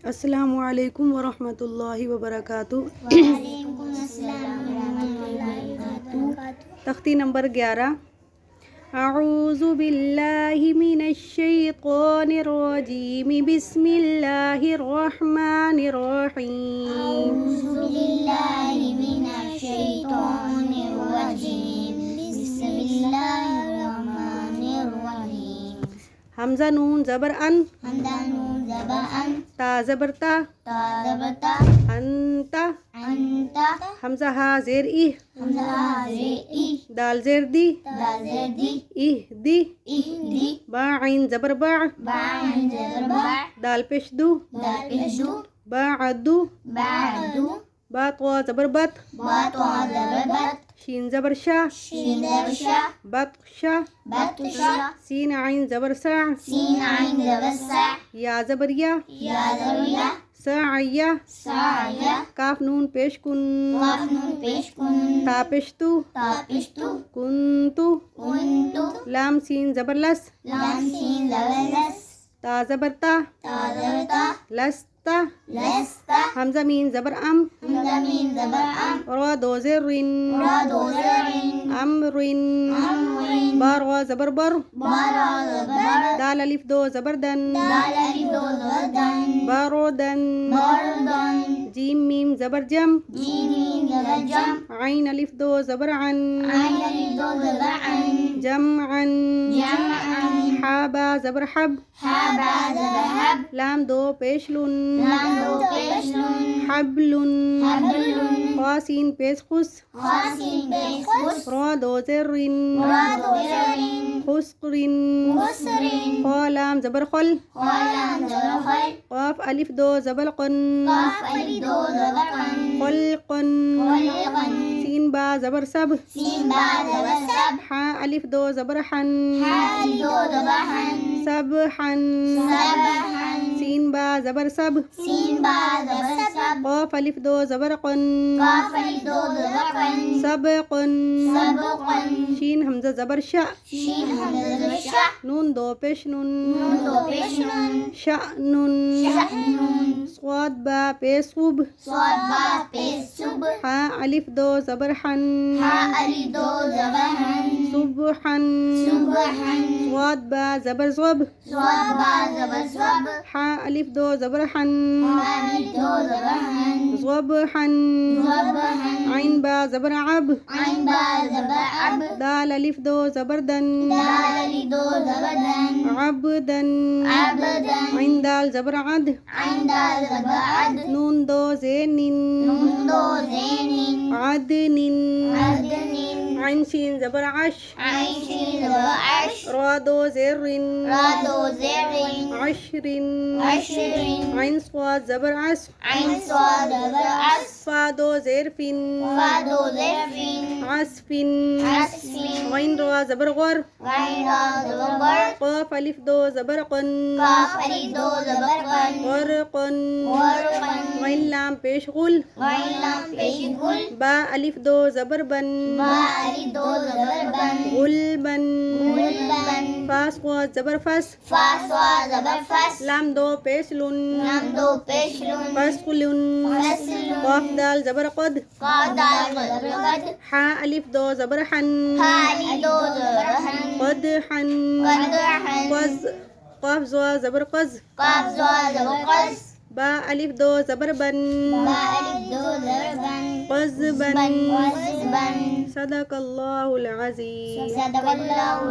अस्सलामु अलैकुम वरहमतुल्लाहि वबरकातुहू। तख्ती नंबर 11। अऊज़ु बिल्लाहि मिनश शैतानिर रजीम बिस्मिल्लाहिर रहमानिर रहीम। अऊज़ु बिल्लाहि मिनश शैतानिर रजीम बिस्मिल्लाहिर रहमानिर रहीम। हमज़ा नून ज़बर अन, हमज़ा नून ज़बर अन, ता ज़बर ता, ता ज़बर ता, अंता, अंता, हमज़ा हा ज़ेर इह, हमज़ा हा ज़ेर इ, दाल ज़ेर दी, दाल ज़ेर दी, इह दी, इहदी, बा आइन ज़बर बा, बा आइन ज़बर बा, दाल पेश दू, दाल पेश दू, बा अद्दू, बादू, बा तवा ज़बर बत, बा तो ज़बर बत, शीन ज़बर शा, शीन ज़बर शा, बत शा, बतशा, सीन आइन ज़बर सा, सीन आइन ज़बर सा, या ज़बर या, या ज़बर या, साया, साया, काफ नून पेश कुन, काफ नून पेश कुन, ता पेश तू, ता पेश तू, कुन्तु, कुन्तु, लाम सीन ज़बर लस, लाम सीन ज़बर लस, ता ज़बर ता, ता ज़बर ता, लस्ता, लस्ता, हमज़ा मीन ज़बर अम, हमज़ा मीन ज़बर अम, रा दो ज़ेर रिन, रा दो ज़रिन, अमरिन, अमरिन, बा रा ज़बर बर, बारा ज़बर, दाल अलिफ दो ज़बर दन, दाल अलिफ दो ज़बर दन, बारोदन, बरदन, जीम मीम ज़बर जम, जीम मीम ज़बर जम, आइन अलिफ दो ज़बर अन, आइन अलिफ दो ज़बर अन, जमअन, जमअन, हा बा ज़बर हब, हा बा ज़बर हब, लाम दो पेश लुन, लाम दो पेश लुन, हबलुन, हबलुन, ख़ा सीन पेश खुस, खासीन पेश खुस, रा दो ज़ेर रिन, रा दो ज़रिन, खुस्रिन, खुसरिन, ख़ा लाम ज़बर खल, ख़लाम ज़बर खल, क़ाफ अलिफ दो ज़बर क़न, काफ अलिफ दो ज़बर कन, क़ल्क़न, क़ल्क़न, सीन बा ज़बर सब, सीन बा ज़बर सब, हा अलिफ दो ज़बर हन, हा अलिफ दो ज़बर हन, सबहन, सबहन, सीन बा ज़बर सब, सीन बा ज़बर सब, क़ाफ अलिफ दो ज़बर क़न, काफ अलिफ दो ज़बर कन, सबक़न, सबक़न, शीन हमज़ा ज़बर शा, शीन हमज़ा ज़बर शा, नून दो पेश नून, नून दो पेश नून, शअनुन, शअनुन, स्वाद बा पेश सुब, स्वाद बा पेश सुब, हा अलिफ दो ज़बर हन, हा अलिफ दो ज़बर हन, सुबहन, सुबहन, स्वाद बा ज़बर ज़ब, स्वाद बा ज़बर सब, हा अलिफ दो ज़बर हन, हा अलिफ दो ज़बर हन, ज़बहन, ज़बहन, आइन बा ज़बर अब, आइन बा ज़बर अब, दाल अलिफ दो ज़बर दन, दाल अलिफ दो ज़बर दन, अबदन, अबदन, आइन दाल ज़बर अद, आइन दाल ज़बर अद, नून दो ज़ेनिन, नून दो ज़ेनिन, अदनिन, अदनिन, आइन शीन ज़बर अश, आइन शीन ज़बर अश, रा दो ज़ेरिन, रा दो ज़रिन, अशरिन, अशरिन, आइन स्वाद ज़बर अस, आइन स्वाद ज़बर अस, फा दो ज़ेरफिन, फा दो ज़रफिन, अस्फिन, अस्फिन, आइन रा ज़बर ग़र, गैन रा ज़बर गर, क़ाफ अलिफ दो ज़बर क़न, काफ अलिफ दो ज़बर कन, ग़रक़न, ग़रक़न, आइन लाम पेश गुल, गैन लाम पेश गुल, बा अलिफ दो ज़बर बन, बा अलिफ दो ज़बर बन, गुलबन, गुलबन, फा स्वाद ज़बर फस, फा स्वाद ज़बर फस, लाम दो पेश लुन, लाम दो पेश लुन, फस्कुलुन, फस्लुन, क़ाफ दाल ज़बर क़द, काफ दाल ज़बर कद, हा अलिफ दो ज़बर हन, हा अलिफ दो ज़बर हन, क़दहन, क़दहन, क़ज़, क़ाफ ज़ा ज़बर क़ज़, काफ ज़ा ज़बर क़ज़, बा अलिफ दो ज़बर बन, बा अलिफ दो ज़बर बन, क़ज़बन, क़ज़बन, सदक़ल्लाहुल अज़ीम। सदक़ल्लाहु